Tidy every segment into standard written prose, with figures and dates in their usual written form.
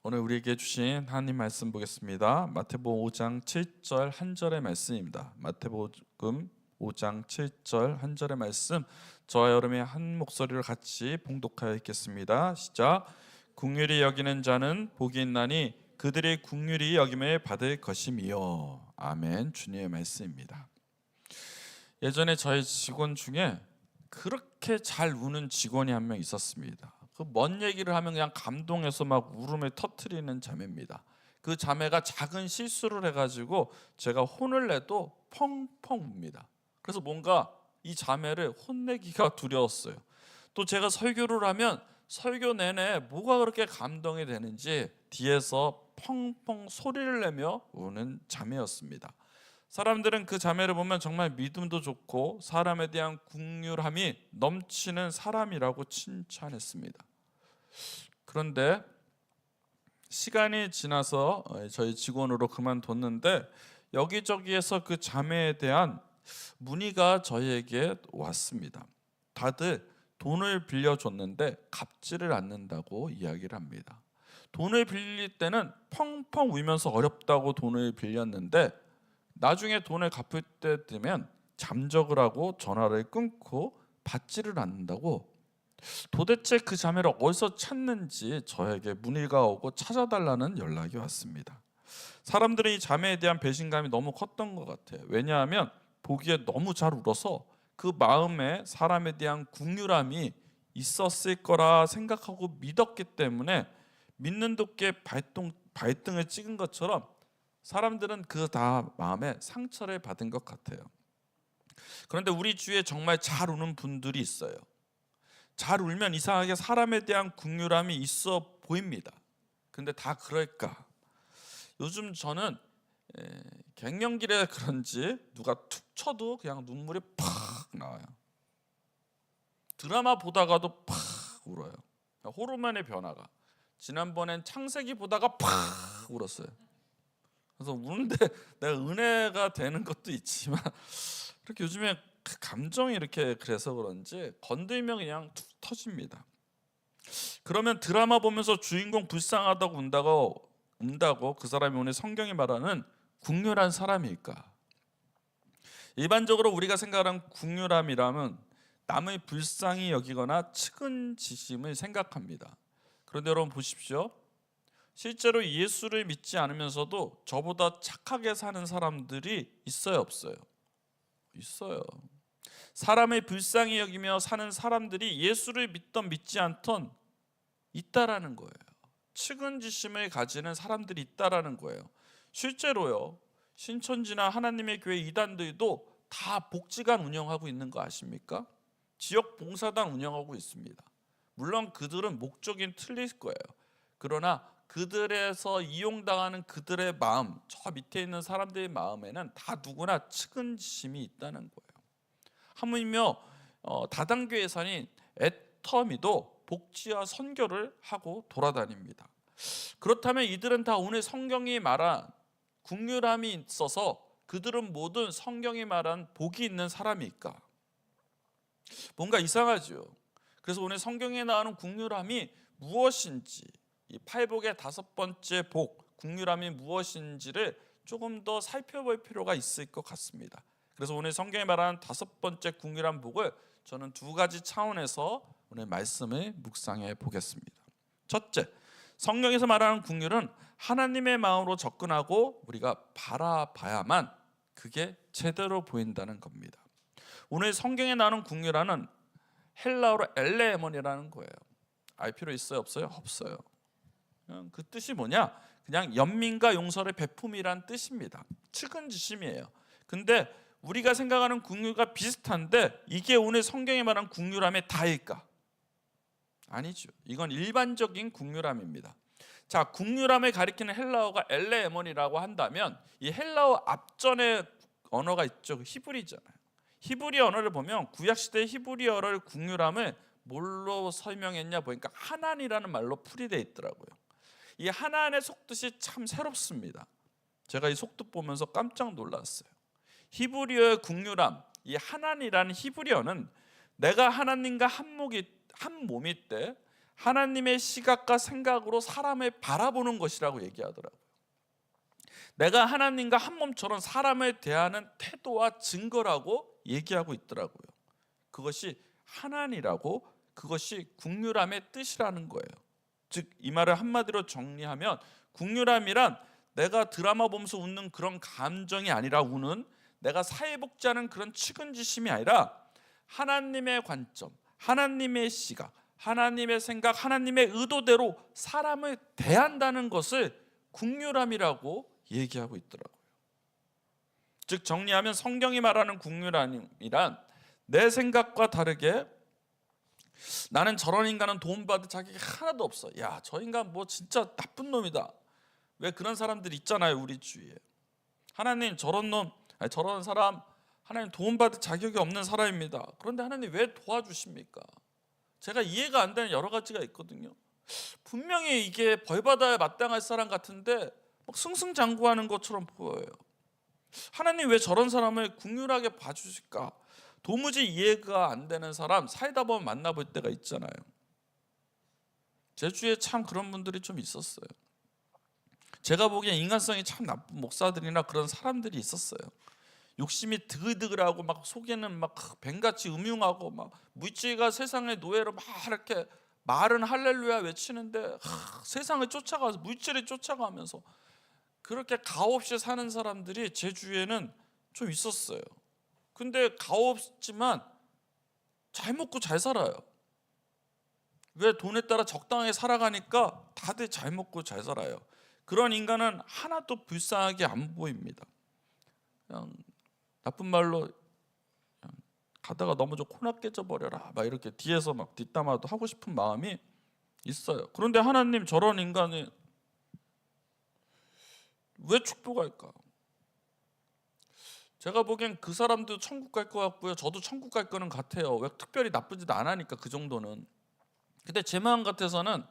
오늘 우리에게 주신 하나님 말씀 보겠습니다. 마태복음 5장 7절 한 절의 말씀입니다. 마태복음 5장 7절 한 절의 말씀, 저와 여러분의 한 목소리를 같이 봉독하여 읽겠습니다. 시작. 긍휼히 여기는 자는 복이 있나니 그들이 긍휼히 여김을 받을 것임이요. 아멘. 주님의 말씀입니다. 예전에 저희 직원 중에 그렇게 잘 우는 직원이 한 명 있었습니다. 그 뭔 얘기를 하면 그냥 감동해서 막 울음을 터뜨리는 자매입니다. 그 자매가 작은 실수를 해가지고 제가 혼을 내도 펑펑 웁니다. 그래서 뭔가 이 자매를 혼내기가 두려웠어요. 또 제가 설교를 하면 설교 내내 뭐가 그렇게 감동이 되는지 뒤에서 펑펑 소리를 내며 우는 자매였습니다. 사람들은 그 자매를 보면 정말 믿음도 좋고 사람에 대한 긍휼함이 넘치는 사람이라고 칭찬했습니다. 그런데 시간이 지나서 저희 직원으로 그만뒀는데 여기저기에서 그 자매에 대한 문의가 저희에게 왔습니다. 다들 돈을 빌려줬는데 갚지를 않는다고 이야기를 합니다. 돈을 빌릴 때는 펑펑 울면서 어렵다고 돈을 빌렸는데 나중에 돈을 갚을 때 되면 잠적을 하고 전화를 끊고 받지를 않는다고, 도대체 그 자매를 어디서 찾는지 저에게 문의가 오고 찾아달라는 연락이 왔습니다. 사람들이 이 자매에 대한 배신감이 너무 컸던 것 같아요. 왜냐하면 보기에 너무 잘 울어서 그 마음에 사람에 대한 긍휼함이 있었을 거라 생각하고 믿었기 때문에 믿는 도끼에 발등을 찍은 것처럼 사람들은 그 다 마음에 상처를 받은 것 같아요. 그런데 우리 주위에 정말 잘 우는 분들이 있어요. 잘 울면 이상하게 사람에 대한 긍휼함이 있어 보입니다. 근데 다 그럴까? 요즘 저는 갱년기라 그런지 누가 툭 쳐도 그냥 눈물이 팍 나와요. 드라마 보다가도 팍 울어요. 호르몬의 변화가. 지난번엔 창세기 보다가 팍 울었어요. 그래서 우는데 내가 은혜가 되는 것도 있지만 이렇게 요즘에 그 감정이 이렇게 그래서 그런지 건들면 그냥 툭 터집니다. 그러면 드라마 보면서 주인공 불쌍하다고 운다고 그 사람이 오늘 성경이 말하는 긍휼한 사람일까? 일반적으로 우리가 생각하는 긍휼함이라면 남의 불쌍히 여기거나 측은지심을 생각합니다. 그런데 여러분 보십시오. 실제로 예수를 믿지 않으면서도 저보다 착하게 사는 사람들이 있어요, 없어요? 있어요. 사람을 불쌍히 여기며 사는 사람들이 예수를 믿던 믿지 않던 있다라는 거예요. 측은지심을 가지는 사람들이 있다라는 거예요. 실제로요, 신천지나 하나님의 교회 이단들도 다 복지관 운영하고 있는 거 아십니까? 지역 봉사단 운영하고 있습니다. 물론 그들은 목적이 틀릴 거예요. 그러나 그들에서 이용당하는 그들의 마음, 저 밑에 있는 사람들의 마음에는 다 누구나 측은지심이 있다는 거예요. 하물며 다단교회 사인 애터미도 복지와 선교를 하고 돌아다닙니다. 그렇다면 이들은 다 오늘 성경이 말한 긍휼함이 있어서 그들은 모든 성경이 말한 복이 있는 사람일까? 뭔가 이상하죠. 그래서 오늘 성경에 나오는 긍휼함이 무엇인지, 이 팔복의 다섯 번째 복, 긍휼함이 무엇인지를 조금 더 살펴볼 필요가 있을 것 같습니다. 그래서 오늘 성경에 말하는 다섯 번째 긍휼한 복을 저는 두 가지 차원에서 오늘 말씀을 묵상해 보겠습니다. 첫째, 성경에서 말하는 긍휼은 하나님의 마음으로 접근하고 우리가 바라봐야만 그게 제대로 보인다는 겁니다. 오늘 성경에 나오는 긍휼함은 헬라어로 엘레에몬이라는 거예요. 알 필요 있어요, 없어요? 없어요. 그 뜻이 뭐냐? 그냥 연민과 용서의 베품이란 뜻입니다. 측은지심이에요. 근데 우리가 생각하는 긍휼과 비슷한데 이게 오늘 성경에 말한 긍휼함의 다일까? 아니죠. 이건 일반적인 긍휼함입니다. 자, 긍휼함을 가리키는 헬라어가 엘레에몬이라고 한다면 이 헬라어 앞전에 언어가 있죠. 히브리잖아요. 히브리 언어를 보면 구약시대 히브리어를 긍휼함을 뭘로 설명했냐 보니까 하난이라는 말로 풀이되어 있더라고요. 이 하난의 속뜻이 참 새롭습니다. 제가 이 속뜻 보면서 깜짝 놀랐어요. 히브리어의 긍휼함, 이 하난이라는 히브리어는 내가 하나님과 한 몸이 때 하나님의 시각과 생각으로 사람을 바라보는 것이라고 얘기하더라고요. 내가 하나님과 한 몸처럼 사람을 대하는 태도와 증거라고 얘기하고 있더라고요. 그것이 하나니라고, 그것이 국률함의 뜻이라는 거예요. 즉 이 말을 한마디로 정리하면 국률함이란 내가 드라마 보면서 웃는 그런 감정이 아니라 우는, 내가 사회복지하는 그런 측은지심이 아니라 하나님의 관점, 하나님의 시각, 하나님의 생각, 하나님의 의도대로 사람을 대한다는 것을 국률함이라고 얘기하고 있더라고요. 즉 정리하면 성경이 말하는 국률함이란 내 생각과 다르게 나는 저런 인간은 도움받을 자격이 하나도 없어. 야, 저 인간 뭐 진짜 나쁜 놈이다. 왜 그런 사람들 있잖아요, 우리 주위에. 하나님 저런 놈, 아니, 저런 사람 하나님 도움받을 자격이 없는 사람입니다. 그런데 하나님 왜 도와주십니까? 제가 이해가 안 되는 여러 가지가 있거든요. 분명히 이게 벌받아야 마땅할 사람 같은데 막 승승장구하는 것처럼 보여요. 하나님 왜 저런 사람을 국률하게 봐주실까? 도무지 이해가 안 되는 사람 살다 보면 만나볼 때가 있잖아요. 제 주위에 참 그런 분들이 좀 있었어요. 제가 보기엔 인간성이 참 나쁜 목사들이나 그런 사람들이 있었어요. 욕심이 드글드글하고 막 속에는 막 뱀같이 음흉하고 막 물질과 세상의 노예로 막 이렇게 말은 할렐루야 외치는데 세상을 쫓아가서 물질을 쫓아가면서 그렇게 가없이 사는 사람들이 제 주위에는 좀 있었어요. 근데 가없지만 잘 먹고 잘 살아요. 왜? 돈에 따라 적당하게 살아가니까 다들 잘 먹고 잘 살아요. 그런 인간은 하나도 불쌍하게 안 보입니다. 그냥 나쁜 말로 그냥 가다가 넘어져 코나 깨져버려라 막 이렇게 뒤에서 막 뒷담화도 하고 싶은 마음이 있어요. 그런데 하나님 저런 인간이 왜 축복할까? 제가 보기엔 그 사람도 천국 갈 것 같고요. 저도 천국 갈 거는 같아요. 왜? 특별히 나쁘지도 않으니까 그 정도는. 근데 제 마음 같아서는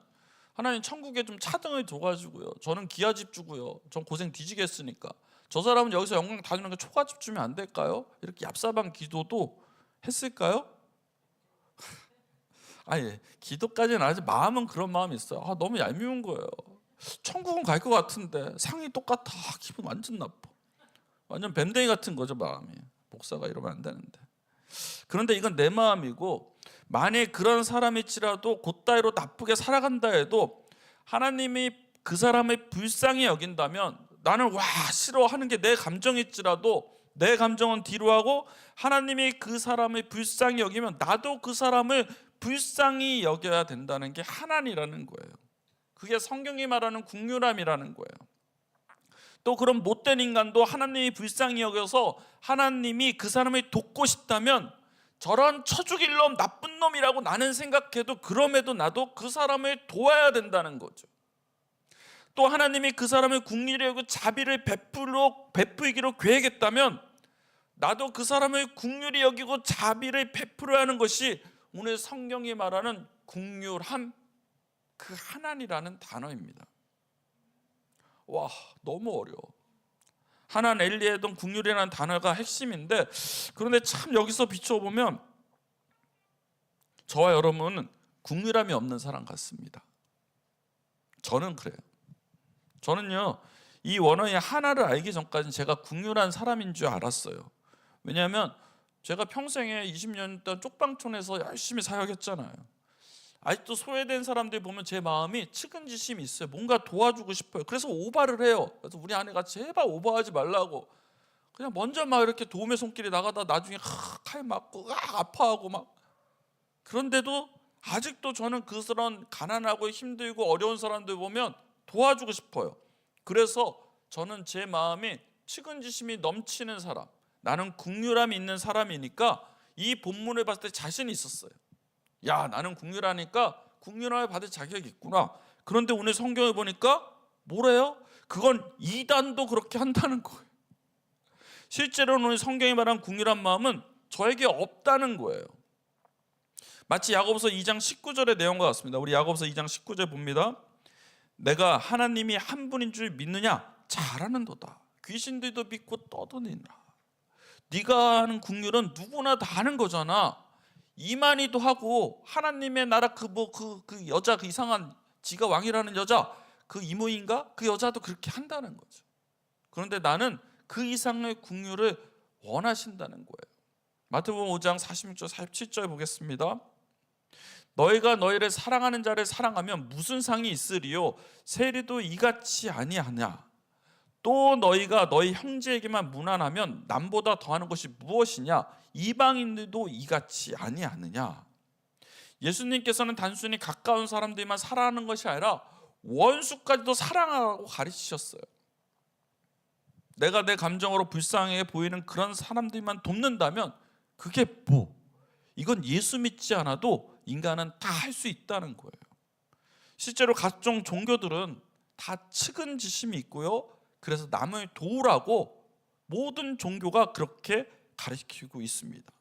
하나님 천국에 좀 차등을 줘가지고요. 저는 기아집 주고요. 전 고생 뒤지겠으니까. 저 사람은 여기서 영광 다 주는 게 초가집 주면 안 될까요? 이렇게 얍삽한 기도도 했을까요? 아니 기도까지는 아니지 마음은 그런 마음이 있어요. 너무 얄미운 거예요. 천국은 갈 것 같은데 상이 똑같아. 기분 완전 나빠. 완전 뱀댕이 같은 거죠 마음이. 목사가 이러면 안 되는데. 그런데 이건 내 마음이고 만약 그런 사람일지라도 곧다이로 나쁘게 살아간다 해도 하나님이 그 사람을 불쌍히 여긴다면 나는 와 싫어하는 게 내 감정일지라도 내 감정은 뒤로 하고 하나님이 그 사람을 불쌍히 여기면 나도 그 사람을 불쌍히 여겨야 된다는 게 하나니라는 거예요. 그게 성경이 말하는 국률함이라는 거예요. 또 그런 못된 인간도 하나님이 불쌍히 여겨서 하나님이 그 사람을 돕고 싶다면 저런 쳐죽일 놈 나쁜 놈이라고 나는 생각해도 그럼에도 나도 그 사람을 도와야 된다는 거죠. 또 하나님이 그 사람을 국률히 여기고 자비를 베풀기로 계획했다면 나도 그 사람을 국률히 여기고 자비를 베풀어야 하는 것이 오늘 성경이 말하는 국률함, 그 하나니라는 단어입니다. 와 너무 어려워. 하난 엘리에돈 국률이라는 단어가 핵심인데 그런데 참 여기서 비춰보면 저와 여러분은 국률함이 없는 사람 같습니다. 저는 그래요. 저는요 이 원어의 하나를 알기 전까지는 제가 국률한 사람인 줄 알았어요. 왜냐하면 제가 평생에 20년 동안 쪽방촌에서 열심히 사역했잖아요. 아직도 소외된 사람들 보면 제 마음이 측은지심이 있어요. 뭔가 도와주고 싶어요. 그래서 오바를 해요. 그래서 우리 아내가 제발 오바하지 말라고 그냥 먼저 막 이렇게 도움의 손길이 나가다 나중에 칼 맞고 아파하고 막. 그런데도 아직도 저는 그런 가난하고 힘들고 어려운 사람들 보면 도와주고 싶어요. 그래서 저는 제 마음이 측은지심이 넘치는 사람, 나는 국률함이 있는 사람이니까 이 본문을 봤을 때 자신이 있었어요. 야 나는 국률하니까 국률함을 받을 자격이 있구나. 그런데 오늘 성경을 보니까 뭐래요? 그건 이단도 그렇게 한다는 거예요. 실제로는 오늘 성경이 말한 국률한 마음은 저에게 없다는 거예요. 마치 야고보서 2장 19절의 내용과 같습니다. 우리 야고보서 2장 19절 봅니다. 내가 하나님이 한 분인 줄 믿느냐? 잘하는도다. 귀신들도 믿고 떠드니라. 네가 하는 국률은 누구나 다 하는 거잖아. 이만희도 하고 하나님의 나라 그 여자, 그 이상한 지가 왕이라는 여자, 그 이모인가 그 여자도 그렇게 한다는 거죠. 그런데 나는 그 이상의 긍휼을 원하신다는 거예요. 마태복음 5장 46절 47절 보겠습니다. 너희가 너희를 사랑하는 자를 사랑하면 무슨 상이 있으리요? 세리도 이같이 아니하냐? 또 너희가 너희 형제에게만 무난하면 남보다 더하는 것이 무엇이냐? 이방인들도 이같이 아니하느냐? 예수님께서는 단순히 가까운 사람들만 사랑하는 것이 아니라 원수까지도 사랑하라고 가르치셨어요. 내가 내 감정으로 불쌍해 보이는 그런 사람들만 돕는다면 그게 이건 예수 믿지 않아도 인간은 다 할 수 있다는 거예요. 실제로 각종 종교들은 다 측은지심이 있고요. 그래서 남을 도우라고 모든 종교가 그렇게 가르치고 있습니다.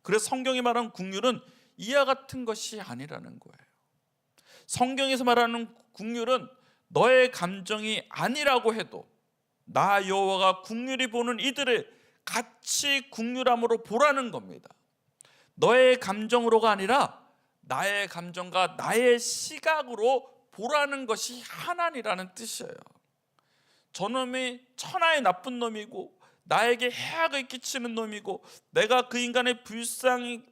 그래서 성경이 말하는 긍휼은 이와 같은 것이 아니라는 거예요. 성경에서 말하는 긍휼은 너의 감정이 아니라고 해도 나 여호와가 긍휼히 보는 이들을 같이 긍휼함으로 보라는 겁니다. 너의 감정으로가 아니라 나의 감정과 나의 시각으로 보라는 것이 하나님이라는 뜻이에요. 저놈이 천하의 나쁜 놈이고 나에게 해악을 끼치는 놈이고 내가 그 인간을 불쌍히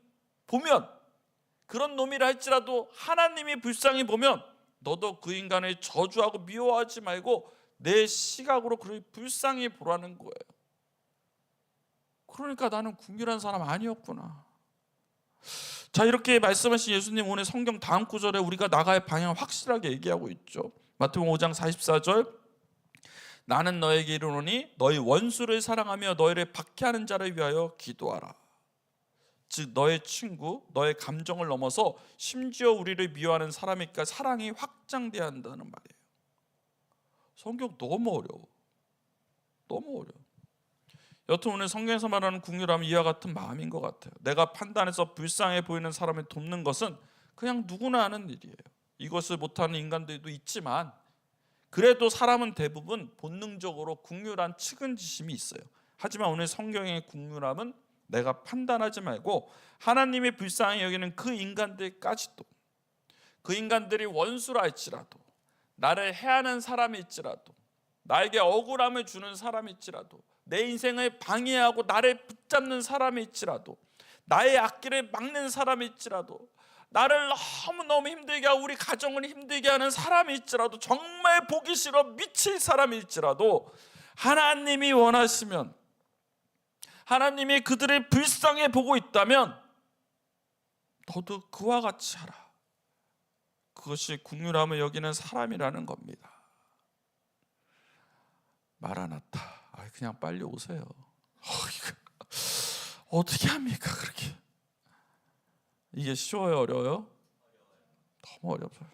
보면, 그런 놈이라 할지라도 하나님이 불쌍히 보면 너도 그 인간을 저주하고 미워하지 말고 내 시각으로 그를 불쌍히 보라는 거예요. 그러니까 나는 긍휼한 사람 아니었구나. 자, 이렇게 말씀하신 예수님 오늘 성경 다음 구절에 우리가 나갈 방향을 확실하게 얘기하고 있죠. 마태복음 5장 44절, 나는 너에게 이르노니 너희 원수를 사랑하며 너희를 박해하는 자를 위하여 기도하라. 즉 너의 친구, 너의 감정을 넘어서 심지어 우리를 미워하는 사람이니까 사랑이 확장돼야 한다는 말이에요. 성경 너무 어려워. 너무 어려워. 여튼 오늘 성경에서 말하는 긍휼함은 이와 같은 마음인 것 같아요. 내가 판단해서 불쌍해 보이는 사람을 돕는 것은 그냥 누구나 하는 일이에요. 이것을 못하는 인간들도 있지만 그래도 사람은 대부분 본능적으로 긍휼한 측은지심이 있어요. 하지만 오늘 성경의 긍휼함은 내가 판단하지 말고 하나님이 불쌍히 여기는 그 인간들까지도, 그 인간들이 원수라 할지라도, 나를 해하는 사람일지라도, 나에게 억울함을 주는 사람일지라도, 내 인생을 방해하고 나를 붙잡는 사람일지라도, 나의 앞길을 막는 사람일지라도, 나를 너무너무 힘들게 하고 우리 가정을 힘들게 하는 사람일지라도, 정말 보기 싫어 미칠 사람일지라도 하나님이 원하시면, 하나님이 그들을 불쌍해 보고 있다면 너도 그와 같이 하라. 그것이 긍휼함을 여기는 사람이라는 겁니다. 마라나타, 그냥 빨리 오세요. 어떻게 합니까 그렇게? 이게 쉬워요, 어려워요? 너무 어렵어요.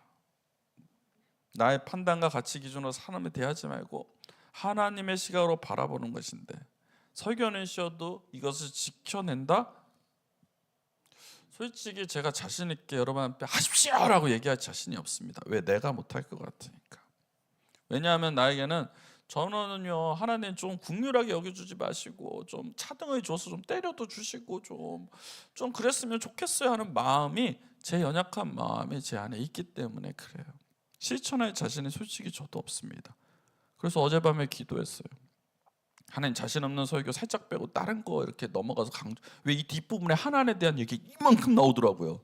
나의 판단과 가치 기준으로 사람을 대하지 말고 하나님의 시각으로 바라보는 것인데, 설교는 쉬어도 이것을 지켜낸다? 솔직히 제가 자신 있게 여러분 앞에 하십시오라고 얘기할 자신이 없습니다. 왜? 내가 못할 것 같으니까. 왜냐하면 나에게는 저는요, 하나님 좀 긍휼하게 여겨주지 마시고 좀 차등을 줘서 좀 때려도 주시고 좀 그랬으면 좋겠어요 하는 마음이, 제 연약한 마음이 제 안에 있기 때문에 그래요. 실천할 자신이 솔직히 저도 없습니다. 그래서 어젯밤에 기도했어요. 하나님, 자신 없는 설교 살짝 빼고 다른 거 이렇게 넘어가서 왜 이 뒷부분에 하나님에 대한 얘기 이만큼 나오더라고요.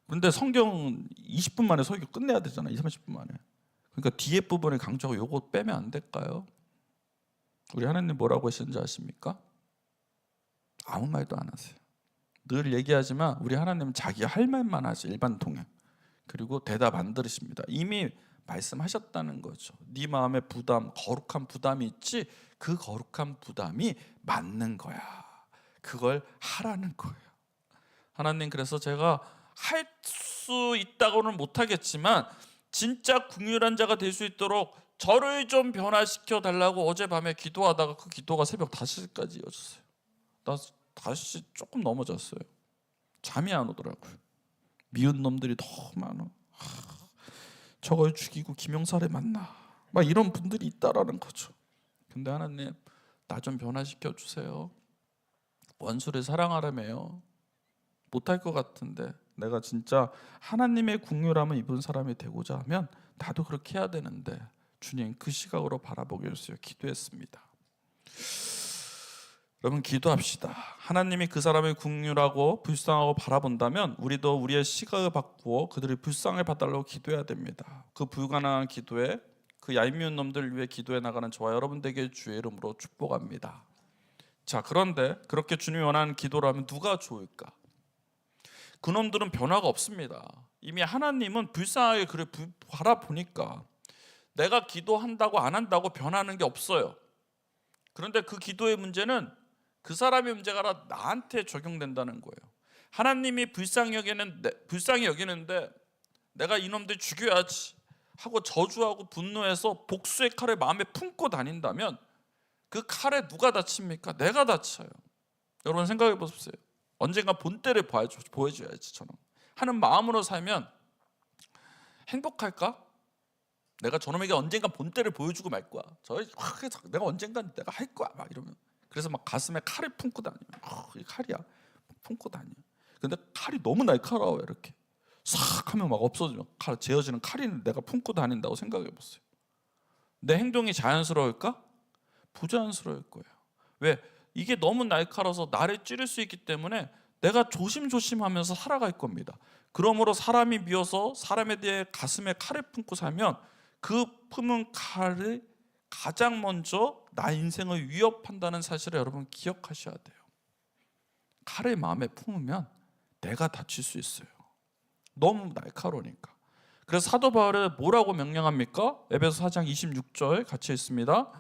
그런데 성경 20분 만에 설교 끝내야 되잖아요. 20, 30분 만에. 그러니까 뒤에 부분을 강조하고 요거 빼면 안 될까요? 우리 하나님 뭐라고 하시는지 아십니까? 아무 말도 안 하세요. 늘 얘기하지만 우리 하나님은 자기 할 말만 하지, 일반 통행. 그리고 대답 안 들으십니다. 이미 말씀하셨다는 거죠. 네 마음에 부담, 거룩한 부담이 있지, 그 거룩한 부담이 맞는 거야. 그걸 하라는 거예요. 하나님, 그래서 제가 할 수 있다고는 못하겠지만 진짜 긍휼한 자가 될 수 있도록 저를 좀 변화시켜 달라고 어젯밤에 기도하다가 그 기도가 새벽 5시까지 이어졌어요. 나 5시 조금 넘어졌어요. 잠이 안 오더라고요. 미운 놈들이 너무 많아. 저걸 죽이고 김영사를 만나, 막 이런 분들이 있다라는 거죠. 근데 하나님, 나 좀 변화시켜 주세요. 원수를 사랑하라며요. 못할 것 같은데 내가 진짜 하나님의 국률함을 입은 사람이 되고자 하면 나도 그렇게 해야 되는데 주님 그 시각으로 바라보게 해주세요. 기도했습니다. 여러분 기도합시다. 하나님이 그 사람을 국률하고 불쌍하고 바라본다면 우리도 우리의 시각을 바꾸어 그들이 불쌍을 봐달라고 기도해야 됩니다. 그 불가능한 기도에 그 얄미운 놈들 위해 기도해 나가는 저와 여러분들에게 주의 이름으로 축복합니다. 자, 그런데 그렇게 주님이 원하는 기도라면 누가 좋을까? 그놈들은 변화가 없습니다. 이미 하나님은 불쌍하게 그를 바라보니까 내가 기도한다고 안 한다고 변하는 게 없어요. 그런데 그 기도의 문제는 그 사람의 문제가 아니라 나한테 적용된다는 거예요. 하나님이 불쌍히 여기는데 내가 이놈들 죽여야지 하고 저주하고 분노해서 복수의 칼을 마음에 품고 다닌다면 그 칼에 누가 다칩니까? 내가 다쳐요. 여러분 생각해 보십시오. 언젠가 본때를 보여줘야지 저는 하는 마음으로 살면 행복할까? 내가 저놈에게 언젠가 본때를 보여주고 말 거야. 내가 언젠가 내가 할 거야 막 이러면 그래서 막 가슴에 칼을 품고 다니면 이 칼이야 품고 다녀. 근데 칼이 너무 날카로워요. 이렇게 싹 하면 막 없어지면 칼 제어지는 칼이 내가 품고 다닌다고 생각해 보세요. 내 행동이 자연스러울까? 부자연스러울 거예요. 왜? 이게 너무 날카로워서 나를 찌를 수 있기 때문에 내가 조심조심하면서 살아갈 겁니다. 그러므로 사람이 미워서 사람에 대해 가슴에 칼을 품고 살면 그 품은 칼을 가장 먼저 나 인생을 위협한다는 사실을 여러분 기억하셔야 돼요. 칼을 마음에 품으면 내가 다칠 수 있어요. 너무 날카로우니까. 그래서 사도 바울은 뭐라고 명령합니까? 에베소 4장 26절 같이 읽습니다.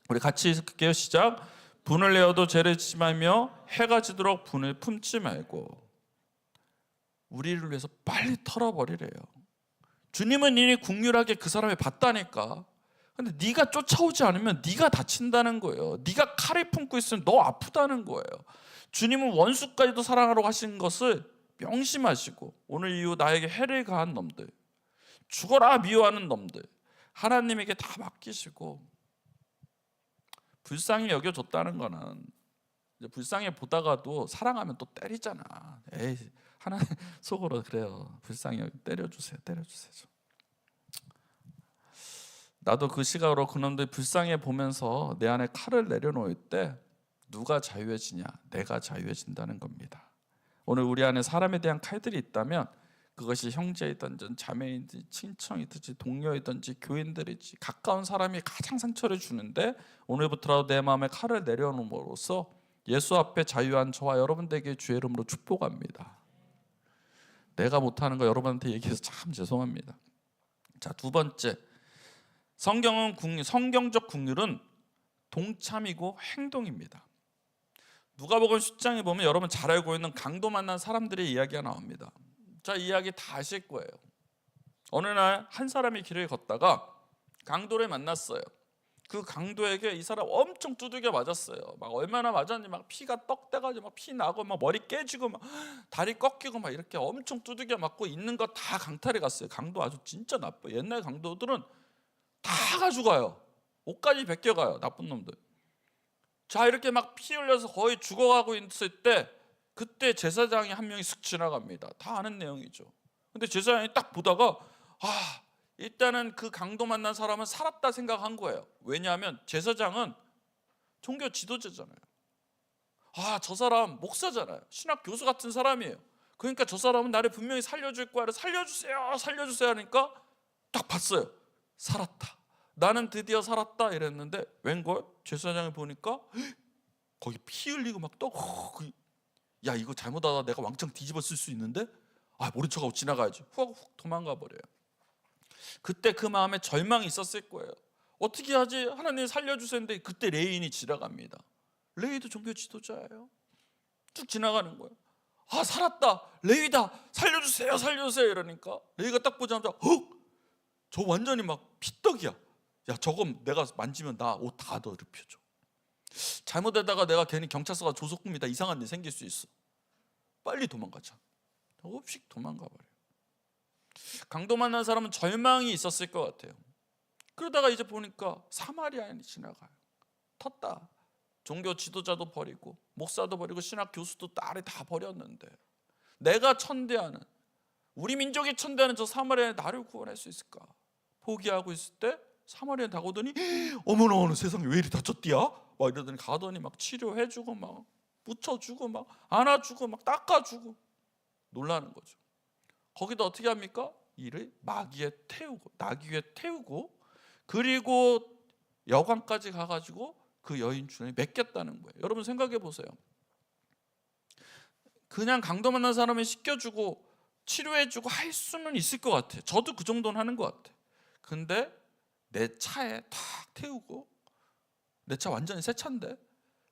우리 같이 읽을게요. 시작. 분을 내어도 죄를 짓지 말며 해가 지도록 분을 품지 말고. 우리를 위해서 빨리 털어버리래요. 주님은 이미 국률하게 그 사람을 봤다니까. 근데 네가 쫓아오지 않으면 네가 다친다는 거예요. 네가 칼을 품고 있으면 너 아프다는 거예요. 주님은 원수까지도 사랑하라고 하신 것을 명심하시고 오늘 이후 나에게 해를 가한 놈들, 죽어라 미워하는 놈들 하나님에게 다 맡기시고 불쌍히 여겨줬다는 거는 이제 불쌍히 보다가도 사랑하면 또 때리잖아. 에이 하나님 속으로 그래요. 불쌍히 때려주세요. 나도 그 시각으로 그놈들 불쌍해 보면서 내 안에 칼을 내려놓을 때 누가 자유해지냐? 내가 자유해진다는 겁니다. 오늘 우리 안에 사람에 대한 칼들이 있다면 그것이 형제이든지 자매이든지 친척이든지 동료이든지 교인들이지 가까운 사람이 가장 상처를 주는데 오늘부터라도 내 마음에 칼을 내려놓음으로써 예수 앞에 자유한 저와 여러분들에게 주의 이름으로 축복합니다. 내가 못하는 거 여러분한테 얘기해서 참 죄송합니다. 자, 두 번째, 성경적 국률은 동참이고 행동입니다. 누가복음 10장에 보면 여러분 잘 알고 있는 강도 만난 사람들의 이야기가 나옵니다. 자, 이야기 다 아실 거예요. 어느 날 한 사람이 길을 걷다가 강도를 만났어요. 그 강도에게 이 사람 엄청 두들겨 맞았어요. 막 얼마나 맞았는지 막 피가 떡대가지고 막 피 나고 막 머리 깨지고 막 다리 꺾이고 막 이렇게 엄청 두들겨 맞고 있는 거 다 강탈해 갔어요. 강도 아주 진짜 나빠. 옛날 강도들은 다 가져가요. 옷까지 벗겨가요. 나쁜 놈들. 자, 이렇게 막 피 흘려서 거의 죽어가고 있을 때 그때 제사장이 한 명이 슥 지나갑니다. 다 아는 내용이죠. 근데 제사장이 딱 보다가 일단은 그 강도 만난 사람은 살았다 생각한 거예요. 왜냐하면 제사장은 종교 지도자잖아요. 저 사람 목사잖아요. 신학 교수 같은 사람이에요. 그러니까 저 사람은 나를 분명히 살려줄 거야. 살려주세요 하니까 딱 봤어요. 살았다. 나는 드디어 살았다 이랬는데 웬걸? 제사장이 보니까 거기 피 흘리고 막 야, 이거 잘못하다 내가 왕창 뒤집어 쓸 수 있는데 모른 척하고 지나가야지. 훅 도망가 버려요. 그때 그 마음에 절망이 있었을 거예요. 어떻게 하지? 하나님 살려주세요 했는데 그때 레인이 지나갑니다. 레위도 종교 지도자예요. 쭉 지나가는 거예요. 살았다. 레위다. 살려주세요 이러니까 레위가 딱 보자마자 저 완전히 막 피떡이야. 야, 저건 내가 만지면 나 옷 다 더럽혀져. 잘못하다가 내가 괜히 경찰서가 조속금이다 이상한 일 생길 수 있어. 빨리 도망가자. 없이 도망가 버려요. 강도 만난 사람은 절망이 있었을 것 같아요. 그러다가 이제 보니까 사마리아인이 지나가요. 텄다. 종교 지도자도 버리고 목사도 버리고 신학 교수도 딸을 다 버렸는데 내가 천대하는, 우리 민족이 천대하는 저 사마리아에 나를 구원할 수 있을까? 포기하고 있을 때 사마리아에 다가오더니 어머나 어느 세상에 왜 이리 다쳤디야? 막 이러더니 가더니 막 치료해주고 막 묻혀주고 막 안아주고 막 닦아주고 놀라는 거죠. 거기다 어떻게 합니까? 이를 나귀에 태우고 그리고 여관까지 가가지고 그 여인 주머니에 맡겼다는 거예요. 여러분 생각해 보세요. 그냥 강도 만난 사람을 씻겨주고 치료해주고 할 수는 있을 것 같아. 저도 그 정도는 하는 것 같아. 근데 내 차에 탁 태우고, 내 차 완전히 새 차인데,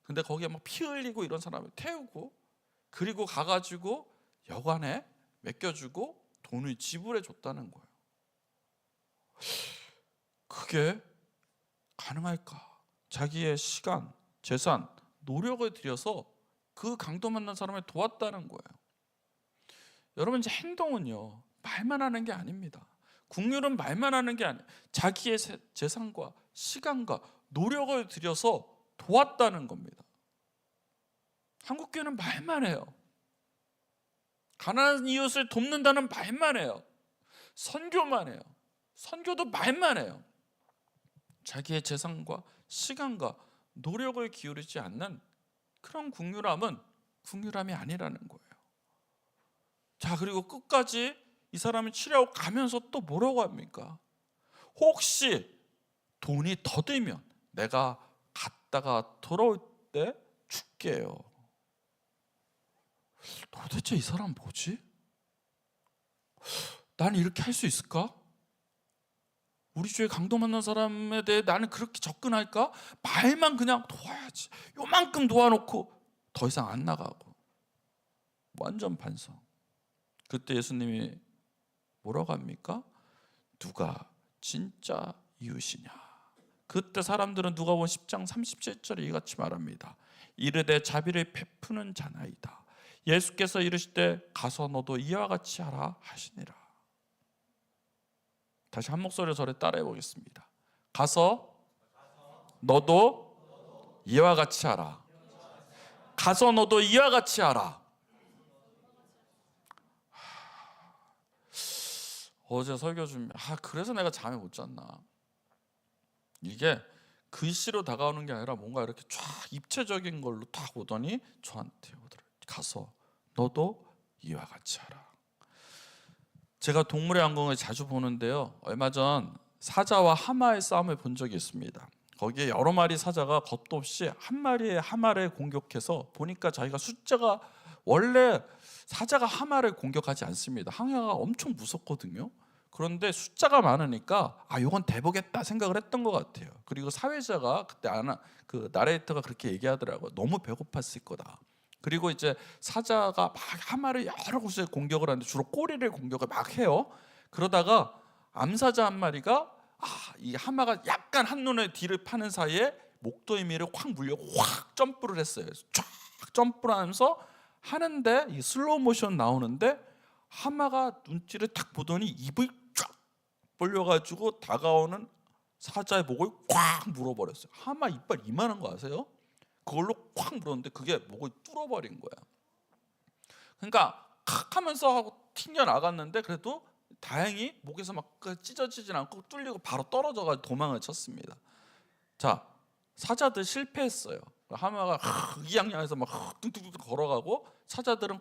근데 거기에 막 피 흘리고 이런 사람을 태우고 그리고 가가지고 여관에 맡겨주고 돈을 지불해 줬다는 거예요. 그게 가능할까? 자기의 시간, 재산, 노력을 들여서 그 강도 만난 사람을 도왔다는 거예요. 여러분, 이제 행동은요 말만 하는 게 아닙니다. 국률은 말만 하는 게 아니에요. 자기의 재산과 시간과 노력을 들여서 도왔다는 겁니다. 한국교회는 말만 해요. 가난한 이웃을 돕는다는 말만 해요. 선교만 해요. 선교도 말만 해요. 자기의 재산과 시간과 노력을 기울이지 않는 그런 국률함은 국률함이 아니라는 거예요. 자, 그리고 끝까지 이 사람이 치료하고 가면서 또 뭐라고 합니까? 혹시 돈이 더 들면 내가 갔다가 돌아올 때 줄게요. 도대체 이 사람 뭐지? 나는 이렇게 할 수 있을까? 우리 주위에 강도 만난 사람에 대해 나는 그렇게 접근할까? 말만 그냥 도와야지. 요만큼 도와놓고 더 이상 안 나가고. 완전 반성. 그때 예수님이 뭐라고 합니까? 누가 진짜 이웃이냐? 그때 사람들은 누가복음 10장 37절에 이같이 말합니다. 이르되 자비를 베푸는 자나이다. 예수께서 이르시되 가서 너도 이와 같이 하라 하시니라. 다시 한 목소리로 저를 따라해 보겠습니다. 가서 너도 이와 같이 하라. 가서 너도 이와 같이 하라. 어제 설교 준비, 그래서 내가 잠을 못 잤나. 이게 글씨로 다가오는 게 아니라 뭔가 이렇게 쫙 입체적인 걸로 딱 오더니 저한테 오더라고요. 가서 너도 이와 같이 하라. 제가 동물의 왕국을 자주 보는데요, 얼마 전 사자와 하마의 싸움을 본 적이 있습니다. 거기에 여러 마리 사자가 겁도 없이 한 마리의 하마를 공격해서 보니까 자기가 숫자가, 원래 사자가 하마를 공격하지 않습니다. 항해가 엄청 무섭거든요. 그런데 숫자가 많으니까 이건 대보겠다 생각을 했던 것 같아요. 그리고 사회자가 그때 그 나레이터가 그렇게 얘기하더라고요. 너무 배고팠을 거다. 그리고 이제 사자가 막 하마를 여러 곳에 공격을 하는데 주로 꼬리를 공격을 막 해요. 그러다가 암사자 한 마리가 이 하마가 약간 한눈에 뒤를 파는 사이에 목도이미를 확 물려 확 점프를 했어요. 쫙 점프를 하면서 하는데 이 슬로우 모션 나오는데 하마가 눈치를 딱 보더니 입을 쫙 벌려가지고 다가오는 사자의 목을 꽉 물어버렸어요. 하마 이빨 이만한 거 아세요? 그걸로 콱 물었는데 그게 목을 뚫어버린 거야. 그러니까 칵 하면서 하고 튕겨 나갔는데 그래도 다행히 목에서 막 찢어지진 않고 뚫리고 바로 떨어져가지고 도망을 쳤습니다. 자, 사자들 실패했어요. 하마가 이양양해서 막 뚱뚱뚱 걸어가고 사자들은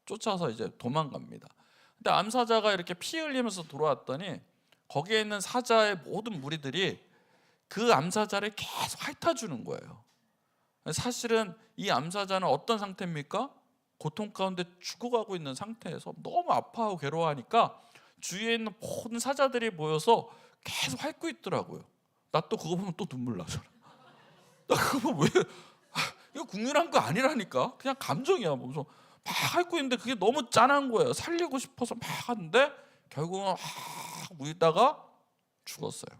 쫓아서 이제 도망갑니다. 근데 암사자가 이렇게 피 흘리면서 돌아왔더니 거기에 있는 사자의 모든 무리들이 그 암사자를 계속 핥아주는 거예요. 사실은 이 암사자는 어떤 상태입니까? 고통 가운데 죽어가고 있는 상태에서 너무 아파하고 괴로워하니까 주위에 있는 모든 사자들이 모여서 계속 핥고 있더라고요. 나 또 그거 보면 또 눈물 나잖아. 나 그거 왜 이거 국률한 거 아니라니까. 그냥 감정이야. 막 핥고 있는데 그게 너무 짠한 거예요. 살리고 싶어서 막 하는데 결국은 울다가 죽었어요.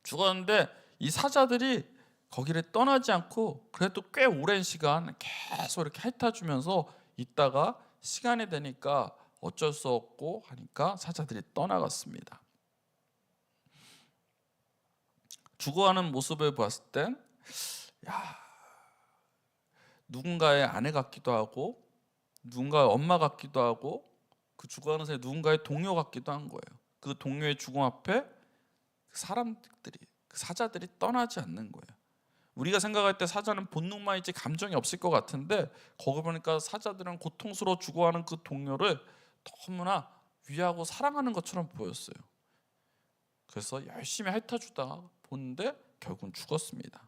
죽었는데 이 사자들이 거기를 떠나지 않고 그래도 꽤 오랜 시간 계속 이렇게 핥아주면서 있다가 시간이 되니까 어쩔 수 없고 하니까 사자들이 떠나갔습니다. 죽어가는 모습을 봤을 땐 누군가의 아내 같기도 하고 누군가의 엄마 같기도 하고 그 죽어가는 사이 누군가의 동료 같기도 한 거예요. 그 동료의 죽음 앞에 그 사람들이, 그 사자들이 떠나지 않는 거예요. 우리가 생각할 때 사자는 본능만 있지 감정이 없을 것 같은데 거기 보니까 사자들은 고통스러워 죽어가는 그 동료를 너무나 위하고 사랑하는 것처럼 보였어요. 그래서 열심히 핥아주다가 보는데 결국은 죽었습니다.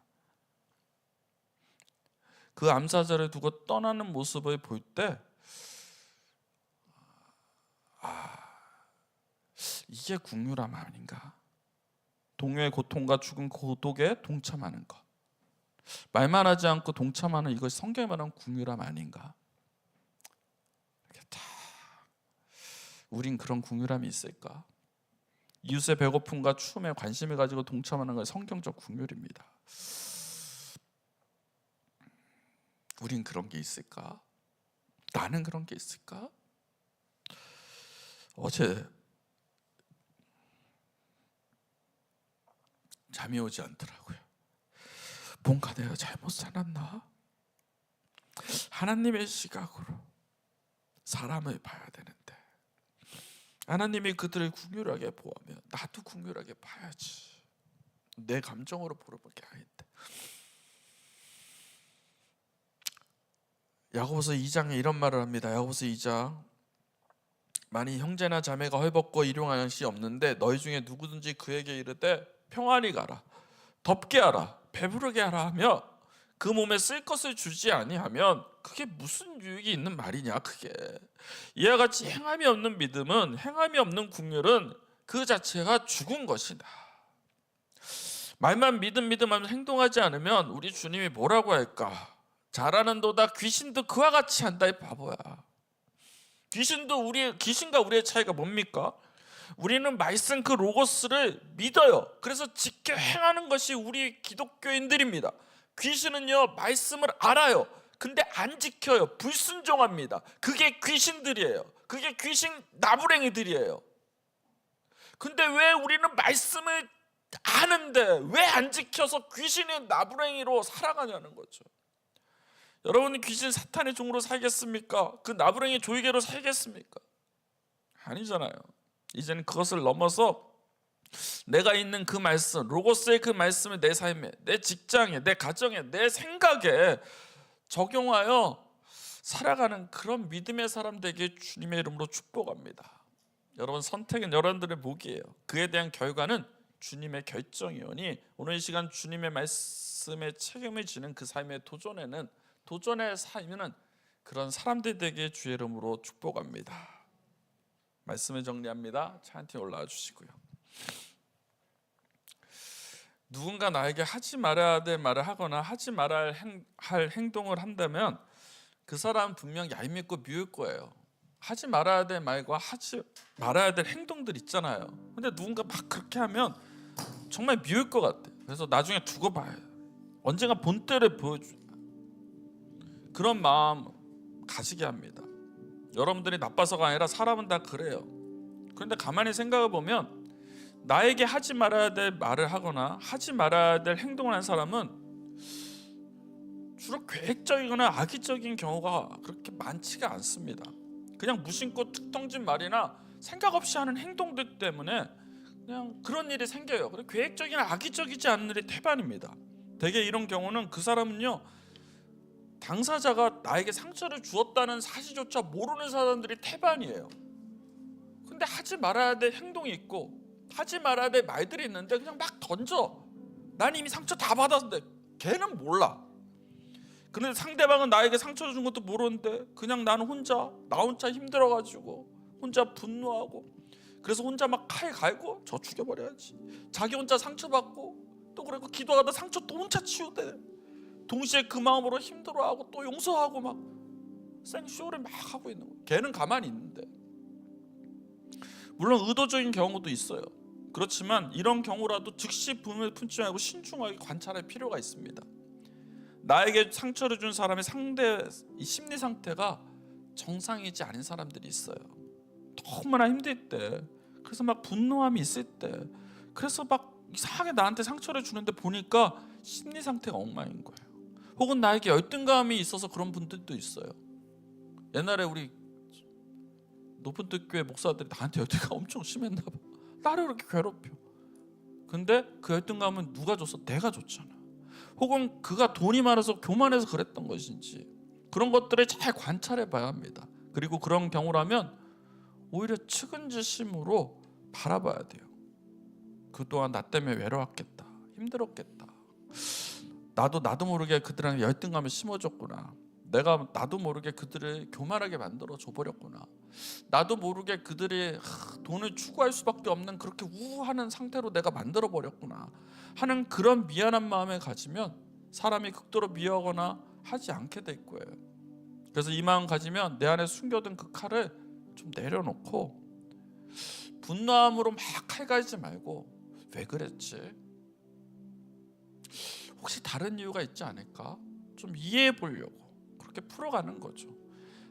그 암사자를 두고 떠나는 모습을 볼 때 이게 긍휼함 아닌가? 동료의 고통과 죽음 고독에 동참하는 것, 말만 하지 않고 동참하는 이것이 성경에 말하는 긍휼함 아닌가? 우린 그런 긍휼함이 있을까? 이웃의 배고픔과 추움에 관심을 가지고 동참하는 것이 성경적 긍휼입니다. 우린 그런 게 있을까? 나는 그런 게 있을까? 어제 잠이 오지 않더라고요. 뭔가 내가 잘못 살았나? 하나님의 시각으로 사람을 봐야 되는데 하나님이 그들을 긍휼하게 보면 나도 긍휼하게 봐야지. 내 감정으로 보는 게 아닌데. 야고보서 2장에 이런 말을 합니다. 야고보서 2장 만일 형제나 자매가 헐벗고 일용할 것이 없는데 너희 중에 누구든지 그에게 이르되 평안히 가라, 덥게 하라, 배부르게 하라 하며 그 몸에 쓸 것을 주지 아니하면 그게 무슨 유익이 있는 말이냐. 그게 이와 같이 행함이 없는 믿음은, 행함이 없는 긍휼은 그 자체가 죽은 것이다. 말만 믿음 하면서 행동하지 않으면 우리 주님이 뭐라고 할까? 잘하는도다 귀신도 그와 같이 한다. 이 바보야. 귀신과 우리의 차이가 뭡니까? 우리는 말씀 그 로고스를 믿어요. 그래서 지켜 행하는 것이 우리 기독교인들입니다. 귀신은요 말씀을 알아요. 근데 안 지켜요. 불순종합니다. 그게 귀신들이에요. 그게 귀신 나부랭이들이에요. 근데 왜 우리는 말씀을 아는데 왜 안 지켜서 귀신의 나부랭이로 살아가냐는 거죠. 여러분이 귀신 사탄의 종으로 살겠습니까? 그 나부랭이 조이개로 살겠습니까? 아니잖아요. 이제는 그것을 넘어서 내가 있는 그 말씀, 로고스의 그 말씀을 내 삶에, 내 직장에, 내 가정에, 내 생각에 적용하여 살아가는 그런 믿음의 사람 되게 주님의 이름으로 축복합니다. 여러분, 선택은 여러분들의 몫이에요. 그에 대한 결과는 주님의 결정이오니 오늘 이 시간 주님의 말씀에 책임을 지는 그 삶의 도전의 삶은 그런 사람들 되게 주의 이름으로 축복합니다. 말씀을 정리합니다. 차 한 팀 올라와 주시고요. 누군가 나에게 하지 말아야 될 말을 하거나 하지 말아야 할 행동을 한다면 그 사람은 분명 얄밉고 미울 거예요. 하지 말아야 될 말과 하지 말아야 될 행동들 있잖아요. 근데 누군가 막 그렇게 하면 정말 미울 것 같아요. 그래서 나중에 두고 봐요. 언젠가 본때를 보여줘. 그런 마음 가지게 합니다. 여러분들이 나빠서가 아니라 사람은 다 그래요. 그런데 가만히 생각해 보면 나에게 하지 말아야 될 말을 하거나 하지 말아야 될 행동을 한 사람은 주로 계획적이거나 악의적인 경우가 그렇게 많지가 않습니다. 그냥 무심코 툭 던진 말이나 생각 없이 하는 행동들 때문에 그냥 그런 일이 생겨요. 계획적이나 악의적이지 않은 일이 태반입니다. 대개 이런 경우는 그 사람은요 당사자가 나에게 상처를 주었다는 사실조차 모르는 사람들이 태반이에요. 근데 하지 말아야 될 행동이 있고 하지 말아야 될 말들이 있는데 그냥 막 던져. 난 이미 상처 다 받았는데 걔는 몰라. 근데 상대방은 나에게 상처 준 것도 모르는데 그냥 나는 나 혼자 힘들어가지고 혼자 분노하고 그래서 혼자 막 칼 갈고 저 죽여버려야지. 자기 혼자 상처받고 또 그리고 기도하다 상처 또 혼자 치유돼. 동시에 그 마음으로 힘들어하고 또 용서하고 막 생쇼를 막 하고 있는 거예요. 걔는 가만히 있는데. 물론 의도적인 경우도 있어요. 그렇지만 이런 경우라도 즉시 분을 품지 말고 신중하게 관찰할 필요가 있습니다. 나에게 상처를 준 사람의 이 심리 상태가 정상이지 않은 사람들이 있어요. 너무나 힘들 때, 그래서 막 분노함이 있을 때, 그래서 막 이상하게 나한테 상처를 주는데 보니까 심리 상태가 엉망인 거예요. 혹은 나에게 열등감이 있어서 그런 분들도 있어요. 옛날에 우리 높은 뜻 교회 목사들이 나한테 열등감 엄청 심했나 봐. 나를 그렇게 괴롭혀. 근데 그 열등감은 누가 줬어? 내가 줬잖아. 혹은 그가 돈이 많아서 교만해서 그랬던 것인지, 그런 것들을 잘 관찰해 봐야 합니다. 그리고 그런 경우라면 오히려 측은지심으로 바라봐야 돼요. 그동안 나 때문에 외로웠겠다, 힘들었겠다, 나도 모르게 그들한테 열등감을 심어줬구나, 내가 나도 모르게 그들을 교만하게 만들어 줘버렸구나, 나도 모르게 그들이 돈을 추구할 수밖에 없는 그렇게 우하는 상태로 내가 만들어 버렸구나 하는 그런 미안한 마음을 가지면 사람이 극도로 미워하거나 하지 않게 될 거예요. 그래서 이 마음 가지면 내 안에 숨겨둔 그 칼을 좀 내려놓고 분노함으로 막 칼 갈지 말고, 왜 그랬지? 혹시 다른 이유가 있지 않을까? 좀 이해해 보려고 그렇게 풀어가는 거죠.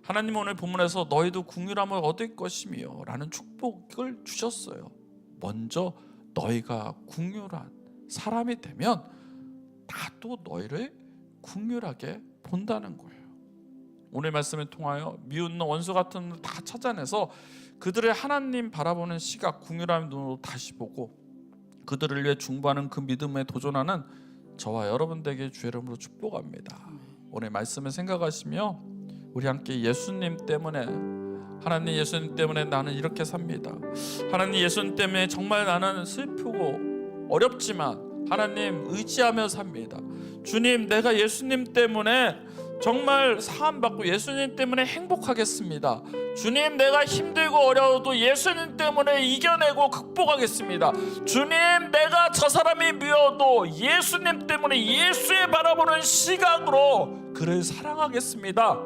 하나님 오늘 본문에서 너희도 긍휼함을 얻을 것이며 라는 축복을 주셨어요. 먼저 너희가 긍휼한 사람이 되면 나도 너희를 긍휼하게 본다는 거예요. 오늘 말씀을 통하여 미웃는 원수 같은 걸 다 찾아내서 그들을 하나님 바라보는 시각, 긍휼한 눈으로 다시 보고 그들을 위해 중보하는 그 믿음에 도전하는 저와 여러분 되게 주의 이름으로 축복합니다. 오늘 말씀을 생각하시며 우리 함께 예수님 때문에, 하나님 예수님 때문에 나는 이렇게 삽니다, 하나님 예수님 때문에 정말 나는 슬프고 어렵지만 하나님 의지하며 삽니다, 주님 내가 예수님 때문에 정말 사함받고 예수님 때문에 행복하겠습니다, 주님 내가 힘들고 어려워도 예수님 때문에 이겨내고 극복하겠습니다, 주님 내가 저 사람이 미워도 예수님 때문에 예수의 바라보는 시각으로 그를 사랑하겠습니다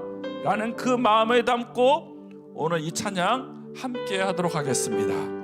라는 그 마음을 담고 오늘 이 찬양 함께 하도록 하겠습니다.